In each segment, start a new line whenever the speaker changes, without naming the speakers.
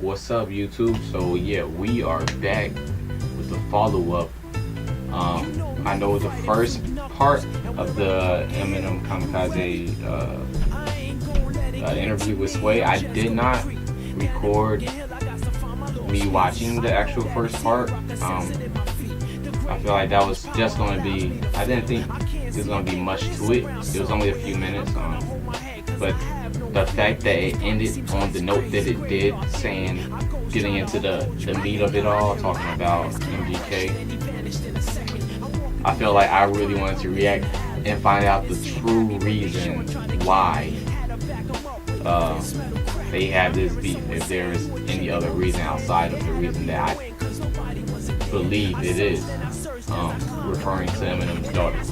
what's up, YouTube? So yeah, we are back with the follow-up. I know the first part of the Eminem Kamikaze interview with Sway, I did not record me watching the actual first part. I feel like that was just going to be, I didn't think there was going to be much to it. It was only a few minutes. But the fact that it ended on the note that it did, getting into the meat of it all, talking about MGK, I feel like I really wanted to react and find out the true reason why they have this beef, if there is any other reason outside of the reason that I believe it is, referring to Eminem's daughter.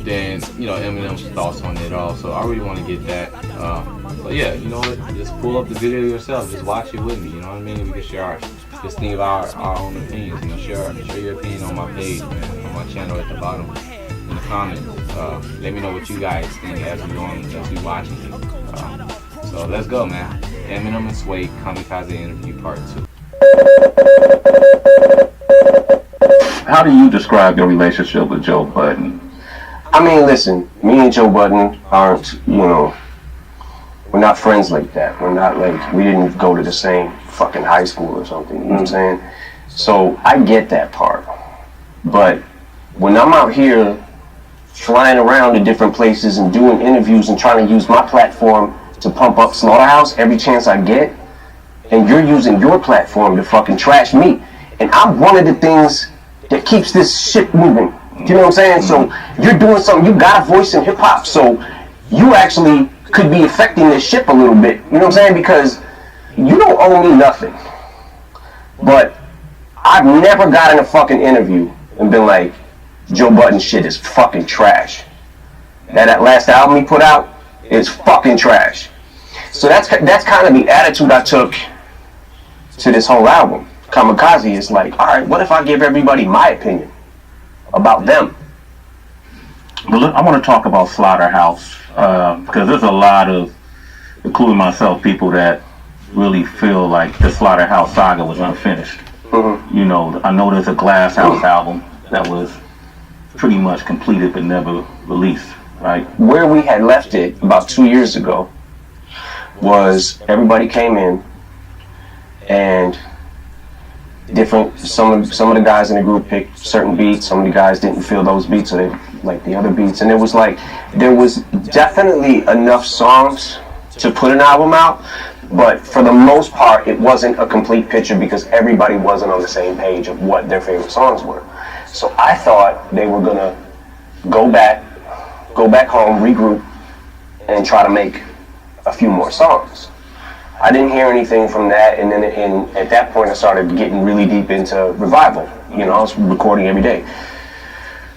Then, Eminem's thoughts on it all, so I really want to get that. So yeah, you know what, just pull up the video yourself, just watch it with me, you know what I mean? We can share just think of our own opinions, share your opinion on my page, man, on my channel at the bottom, in the comments. Let me know what you guys think as we watching it. So let's go, man. Eminem and Sway, Kamikaze interview part 2.
How do you describe your relationship with Joe Budden?
I mean, listen, me and Joe Budden aren't, we're not friends like that. We're not like, we didn't go to the same fucking high school or something, you know what I'm saying? So I get that part. But when I'm out here flying around to different places and doing interviews and trying to use my platform to pump up Slaughterhouse every chance I get, and you're using your platform to fucking trash me, and I'm one of the things that keeps this shit moving. You know what I'm saying? So you're doing something, you got a voice in hip hop, so you actually could be affecting this ship a little bit. You know what I'm saying? Because you don't owe me nothing. But I've never gotten a fucking interview and been like, Joe Budden shit is fucking trash. That last album he put out is fucking trash. So that's kind of the attitude I took to this whole album. Kamikaze is like, alright, what if I give everybody my opinion about them?
Well, I want to talk about Slaughterhouse, because there's a lot of, including myself, people that really feel like the Slaughterhouse saga was unfinished. I know there's a Glass House album that was pretty much completed but never released, right? Where
we had left it about 2 years ago was everybody came in and some of the guys in the group picked certain beats, some of the guys didn't feel those beats, so they liked the other beats, and it was like there was definitely enough songs to put an album out, but for the most part it wasn't a complete picture because everybody wasn't on the same page of what their favorite songs were. So I thought they were gonna go back home, regroup, and try to make a few more songs. I didn't hear anything from that, and then at that point I started getting really deep into Revival. I was recording every day.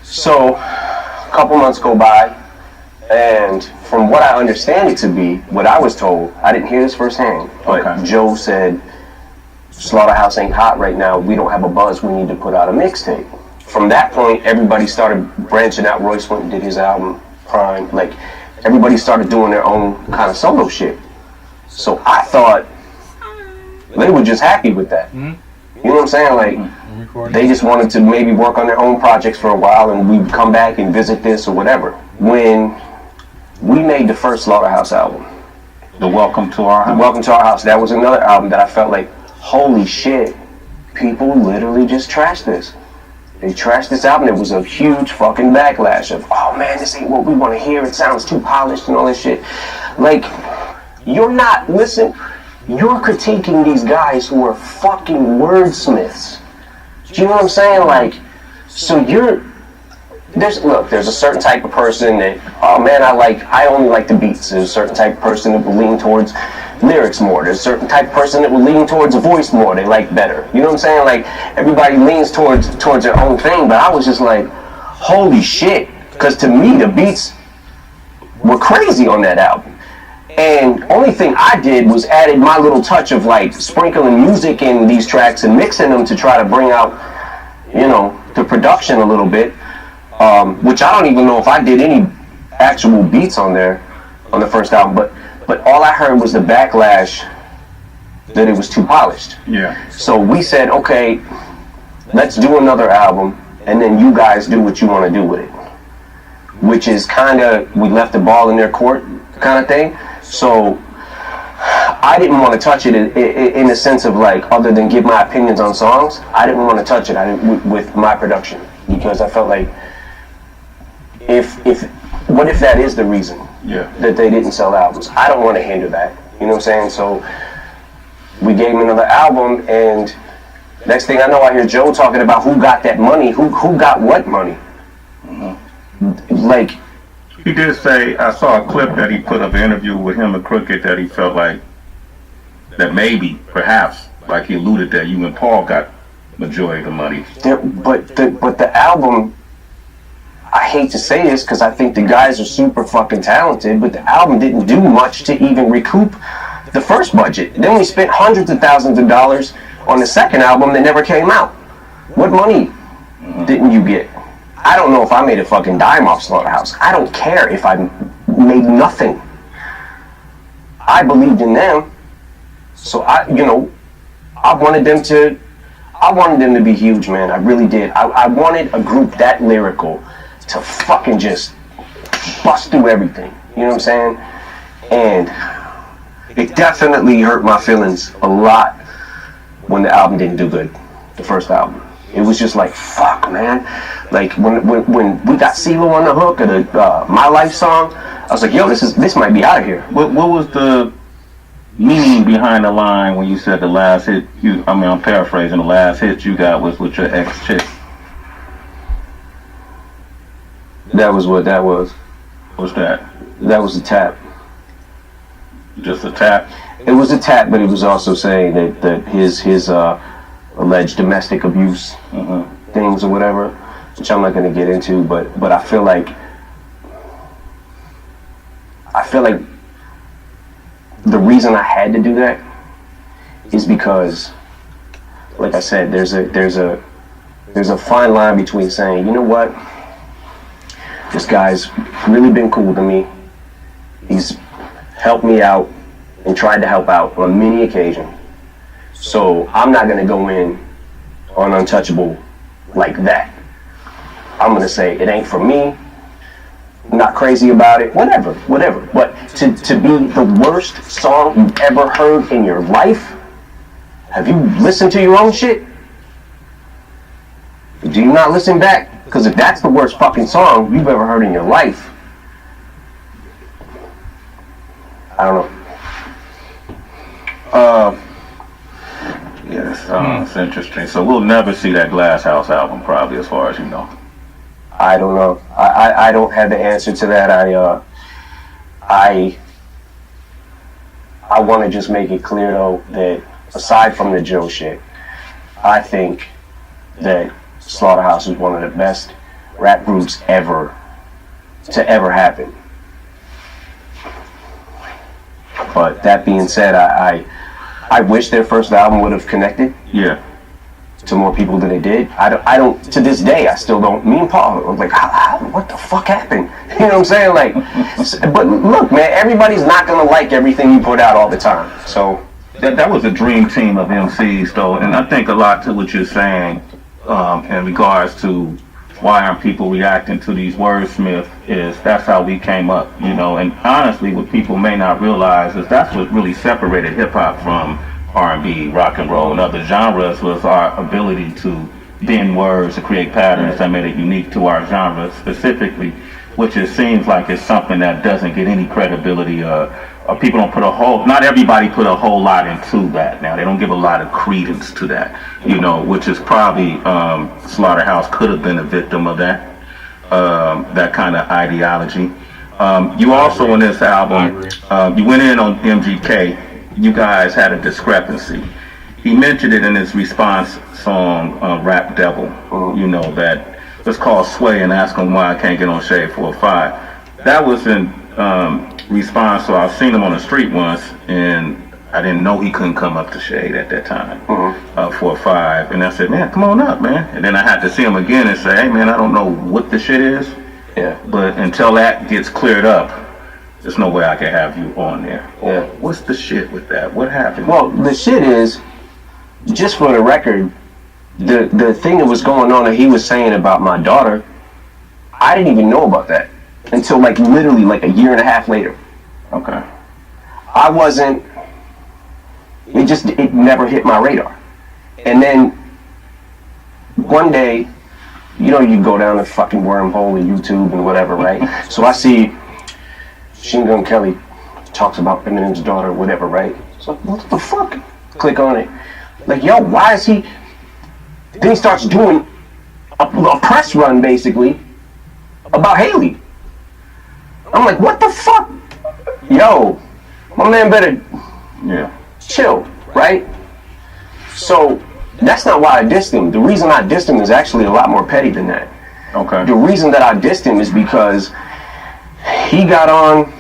So a couple months go by, and from what I understand it to be, what I was told, I didn't hear this firsthand, but Joe said, Slaughterhouse ain't hot right now, we don't have a buzz, we need to put out a mixtape. From that point, everybody started branching out. Royce went and did his album, Prime. Like, everybody started doing their own kind of solo shit. So I thought they were just happy with that. You know what I'm saying? Like, they just wanted to maybe work on their own projects for a while and we'd come back and visit this or whatever. When we made the first Slaughterhouse album,
the Welcome to Our House.
Welcome to Our House, that was another album that I felt like, holy shit, people literally just trashed this. They trashed this album. It was a huge fucking backlash of, oh man, this ain't what we want to hear. It sounds too polished and all this shit. Like, you're critiquing these guys who are fucking wordsmiths. Do you know what I'm saying? Like, so there's a certain type of person that, oh man, I only like the beats. There's a certain type of person that will lean towards lyrics more. There's a certain type of person that will lean towards a voice more. They like better. You know what I'm saying? Like, everybody leans towards their own thing, but I was just like, holy shit. Because to me, the beats were crazy on that album. And only thing I did was added my little touch of like sprinkling music in these tracks and mixing them to try to bring out, the production a little bit. Which I don't even know if I did any actual beats on there on the first album, but But all I heard was the backlash that it was too polished.
Yeah.
So we said, okay, let's do another album, and then you guys do what you want to do with it. Which is kind of, we left the ball in their court kind of thing. So I didn't want to touch it in the sense of like, other than give my opinions on songs, I didn't want to touch it with my production, because I felt like what if that is the reason that they didn't sell albums? I don't want to hinder that. You know what I'm saying? So we gave him another album, and next thing I know, I hear Joe talking about who got that money, who got what money. Like,
he did say, I saw a clip that he put of an interview with him and Crooked, that he felt like that maybe, perhaps, like he alluded that you and Paul got majority of the money.
But the album, I hate to say this because I think the guys are super fucking talented, but the album didn't do much to even recoup the first budget. Then we spent hundreds of thousands of dollars on the second album that never came out. What money didn't you get? I don't know if I made a fucking dime off Slaughterhouse. I don't care if I made nothing. I believed in them, so I wanted them to be huge, man. I really did. I wanted a group that lyrical to fucking just bust through everything. You know what I'm saying? And it definitely hurt my feelings a lot when the album didn't do good, the first album. It was just like, fuck, man. Like, when we got CeeLo on the hook of the My Life song, I was like, yo, this might be out of here.
What was the meaning behind the line when you said the last hit, I'm paraphrasing, the last hit you got was with your ex-chick?
That was what that was.
What's that?
That was a tap.
Just a tap?
It was a tap, but it was also saying that his alleged domestic abuse things or whatever, which I'm not going to get into, but I feel like the reason I had to do that is because, like I said, there's a fine line between saying, you know what, this guy's really been cool to me, he's helped me out and tried to help out on many occasions, so I'm not going to go in on Untouchable like that. I'm going to say it ain't for me, I'm not crazy about it, whatever. But to be the worst song you've ever heard in your life, have you listened to your own shit? Do you not listen back? Because if that's the worst fucking song you've ever heard in your life, I don't know.
It's interesting. So we'll never see that Glass House album, probably, as far as you know.
I don't know. I don't have the answer to that. I want to just make it clear, though, that aside from the Joe shit, I think that Slaughterhouse is one of the best rap groups to ever happen. But that being said, I wish their first album would have connected.
Yeah.
To more people than it did. I don't. To this day, I still don't. Me and Paul are like, what the fuck happened? You know what I'm saying? Like, but look, man, everybody's not gonna like everything you put out all the time. So
that was a dream team of MCs, though, and I think a lot to what you're saying in regards to why aren't people reacting to these wordsmiths is that's how we came up, you know. And honestly, what people may not realize is that's what really separated hip hop from R&B, rock and roll, and other genres was our ability to bend words to create patterns that made it unique to our genre specifically, which it seems like it's something that doesn't get any credibility or people don't not everybody put a whole lot into that now. They don't give a lot of credence to that, you know, which is probably Slaughterhouse could have been a victim of that kind of ideology. You also in this album, you went in on MGK. You guys had a discrepancy. He mentioned it in his response song, Rap Devil, you know, that it's called Sway and Ask Him Why I Can't Get on Shade 4-5. That was in response, so I've seen him on the street once, and I didn't know he couldn't come up to Shade at that time, 4-5. And I said, man, come on up, man. And then I had to see him again and say, hey, man, I don't know what the shit is.
Yeah.
But until that gets cleared up, there's no way I can have you on there.
Yeah.
What's the shit with that? What happened?
Well, the shit is, just for the record, the thing that was going on that he was saying about my daughter, I didn't even know about that until like literally like a year and a half later.
Okay.
I wasn't, it never hit my radar. And then one day, you know, you go down the fucking wormhole in YouTube and whatever, right? So I see Machine Gun Kelly talks about Eminem's daughter, whatever, right? So what the fuck? Click on it. Like, yo, why is he? Then he starts doing a press run, basically, about Haley. I'm like, what the fuck? Yo, my man better chill, right? So that's not why I dissed him. The reason I dissed him is actually a lot more petty than that.
Okay.
The reason that I dissed him is because he got on.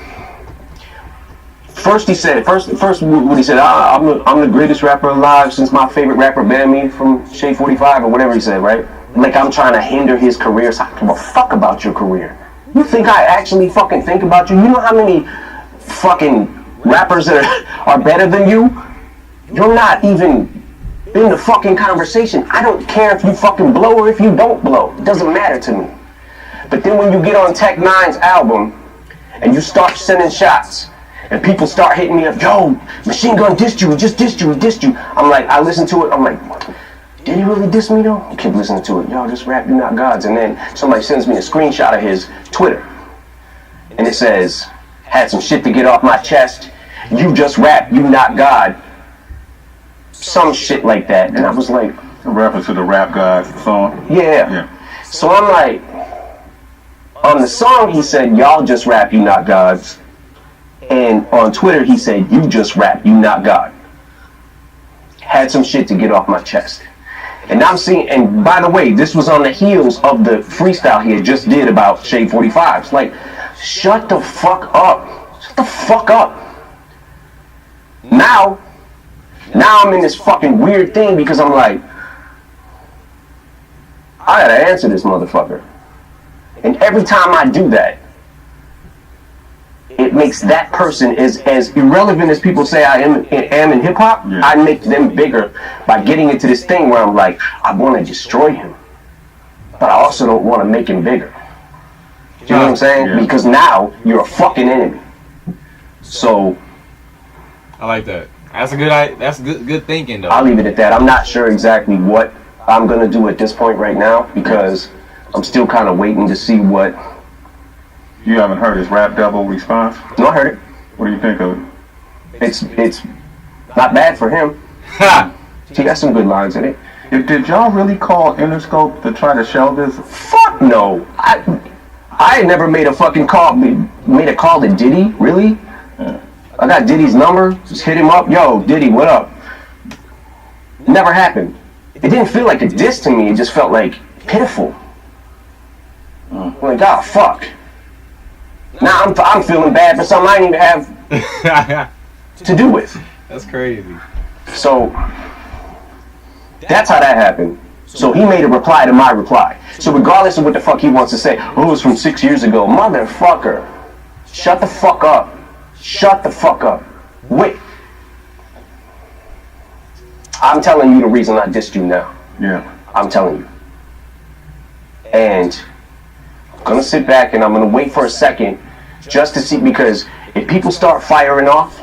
First what he said, I'm the greatest rapper alive since my favorite rapper banned me from Shade 45 or whatever he said, right? Like I'm trying to hinder his career, so I don't give a fuck about your career. You think I actually fucking think about you? You know how many fucking rappers that are better than you? You're not even in the fucking conversation. I don't care if you fucking blow or if you don't blow. It doesn't matter to me. But then when you get on Tech Nine's album and you start sending shots and people start hitting me up, yo, Machine Gun dissed you, he just dissed you, he dissed you. I'm like, I listen to it, I'm like, did he really diss me though? I keep listening to it. Yo, just rap, you not gods. And then somebody sends me a screenshot of his Twitter. And it says, had some shit to get off my chest. You just rap, you not God. Some shit like that. And I was like,
a reference to the Rap Gods song?
Yeah. So I'm like, on the song he said, y'all just rap, you not gods. And on Twitter he said, you just rap, you not God. Had some shit to get off my chest. And I'm seeing, and by the way, this was on the heels of the freestyle he had just did about Shade 45s. Like, shut the fuck up. Shut the fuck up. Now I'm in this fucking weird thing because I'm like, I gotta answer this motherfucker. And every time I do that, it makes that person as irrelevant as people say I am in hip hop. Yeah. I make them bigger by getting into this thing where I'm like, I want to destroy him, but I also don't want to make him bigger. You know what I'm saying? Yeah. Because now you're a fucking enemy. So
I like that. That's good thinking though.
I'll leave it at that. I'm not sure exactly what I'm gonna do at this point right now because I'm still kind of waiting to see what.
You haven't heard his Rap Devil response?
No, I heard it.
What do you think of it?
It's not bad for him. He got some good lines in it.
Did y'all really call Interscope to try to shelve this?
Fuck no. I had never made a fucking call. Made a call to Diddy. Really?
Yeah.
I got Diddy's number. Just hit him up. Yo, Diddy, what up? Never happened. It didn't feel like a diss to me. It just felt like pitiful. I'm like, oh fuck. Now I'm feeling bad for something I didn't even have to do with.
That's crazy.
So that's how that happened. So he made a reply to my reply. So regardless of what the fuck he wants to say, oh, it was from 6 years ago. Motherfucker. Shut the fuck up. Shut the fuck up. Wait. I'm telling you the reason I dissed you now.
Yeah.
I'm telling you. And I'm gonna sit back and I'm gonna wait for a second just to see, because if people start firing off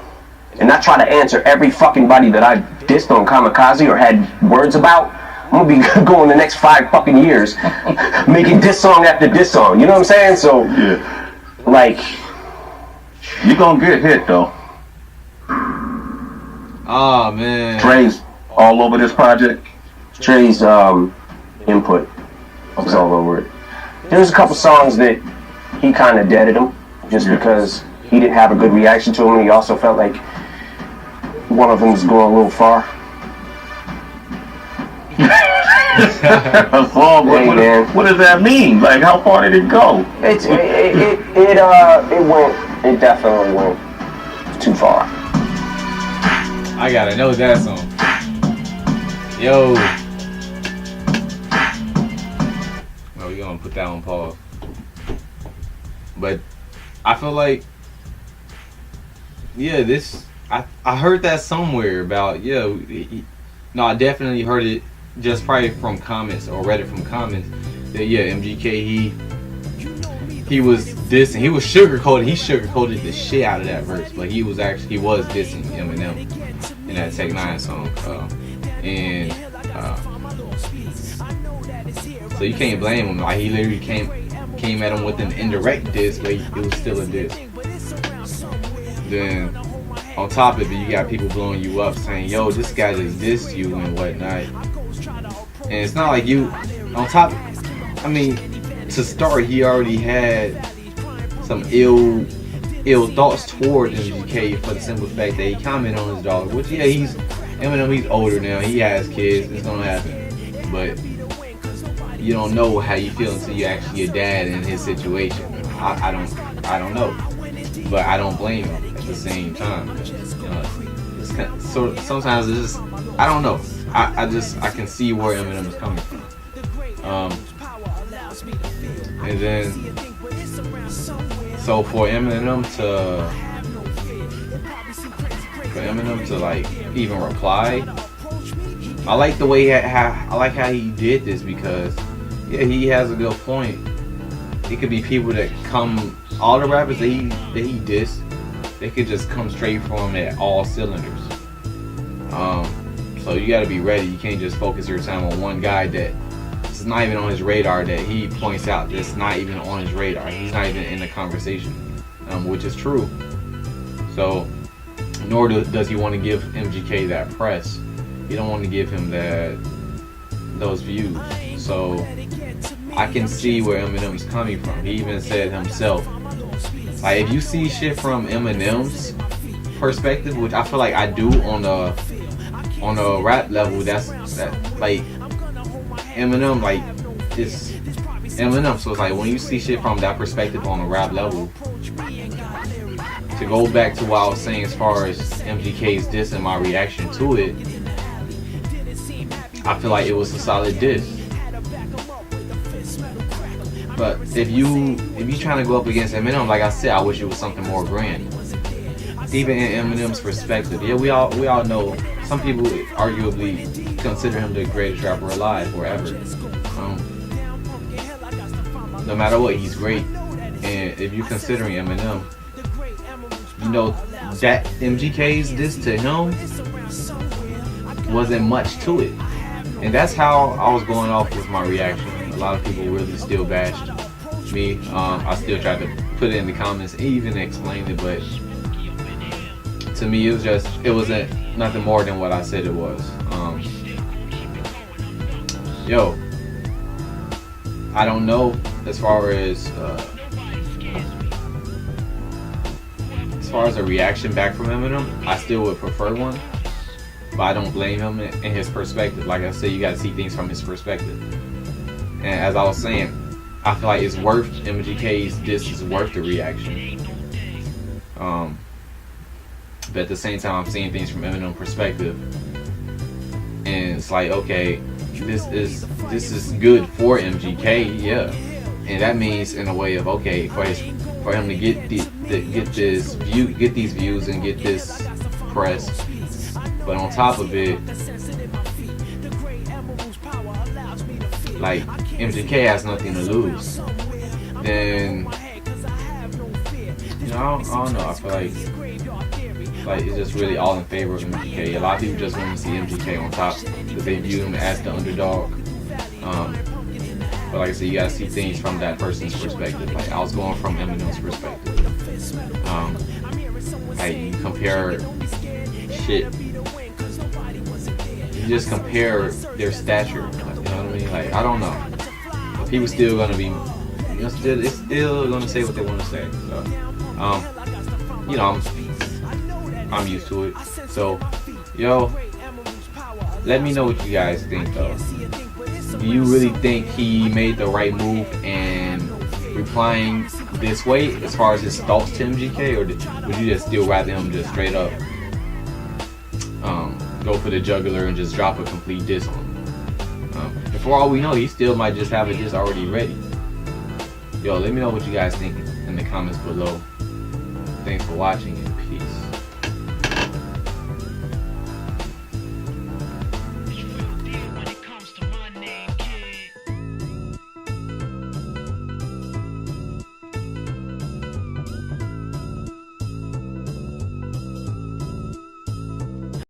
and I try to answer every fucking body that I dissed on Kamikaze or had words about, I'm gonna be going the next 5 fucking years making diss song after diss song. You know what I'm saying? So,
yeah.
Like,
you gonna get hit though.
Oh man.
Dre's all over this project.
Dre's input was all over it. There's a couple songs that he kind of deaded them just because he didn't have a good reaction to them. He also felt like one of them was going a little far.
What does that mean? Like, how far did it go?
It definitely went too far.
I gotta know that song. Yo. Oh, we gonna put that on pause. But I feel like yeah, this I heard that somewhere about no, I definitely heard it just probably from comments or read it from comments that MGK he was dissing, he was sugarcoating, he sugarcoated the shit out of that verse, but he was dissing Eminem in that Tech 9 song, and so you can't blame him. Like, he literally came at him with an indirect diss, but it was still a diss. Then on top of it, you got people blowing you up saying, yo, this guy just dissed you and whatnot. And it's not like you, on top, I mean, to start, he already had some ill thoughts toward MGK for the simple fact that he commented on his daughter, which, Eminem, he's older now, he has kids, it's gonna happen. But you don't know how you feel until you actually a dad in his situation. I don't know, but I don't blame him at the same time. So sometimes it's just, I don't know. I can see where Eminem is coming from. And then, so for Eminem to like even reply, I like the way I like how he did this, because he has a good point. It could be people that come, all the rappers that he dissed, they could just come straight for him at all cylinders. So you got to be ready. You can't just focus your time on one guy that is not even on his radar, that he points out that's not even on his radar. He's not even in the conversation, which is true. So nor does he want to give MGK that press. You don't want to give him those views. So I can see where Eminem's coming from. He even said himself, like, if you see shit from Eminem's perspective, which I feel like I do on a rap level, that like Eminem, like, it's Eminem. So it's like, when you see shit from that perspective on a rap level, to go back to what I was saying as far as MGK's diss and my reaction to it, I feel like it was a solid diss. But if you trying to go up against Eminem, like I said, I wish it was something more grand. Even in Eminem's perspective, we all know, some people arguably consider him the greatest rapper alive or ever. No matter what, he's great. And if you're considering Eminem, you know that MGK's diss to him wasn't much to it. And that's how I was going off with my reaction. A lot of people really still bashed me. I still tried to put it in the comments and even explain it, but to me it wasn't nothing more than what I said it was. I don't know as far as a reaction back from Eminem. I still would prefer one, but I don't blame him in his perspective. Like I said, you gotta see things from his perspective. And as I was saying, I feel like it's worth MGK's diss is worth the reaction. But at the same time, I'm seeing things from Eminem's perspective, and it's like, okay, this is good for MGK, yeah, and that means in a way of, okay, for him to get these views and get this press, but on top of it, like, MGK has nothing to lose. Then, I don't know. I feel like it's just really all in favor of MGK. A lot of people just want to see MGK on top because they view him as the underdog. But like I said, you gotta see things from that person's perspective. Like, I was going from Eminem's perspective. Like, you compare shit. You just compare their stature. Like, you know what I mean? Like, I don't know. But people still gonna be, it's still gonna say what they want to say. So, I'm used to it. So, let me know what you guys think, though. Do you really think he made the right move in replying this way as far as his thoughts to MGK, or would you just still rather him just straight up go for the jugular and just drop a complete diss on him? And for all we know, he still might just have a diss already ready. Let me know what you guys think in the comments below. Thanks for watching.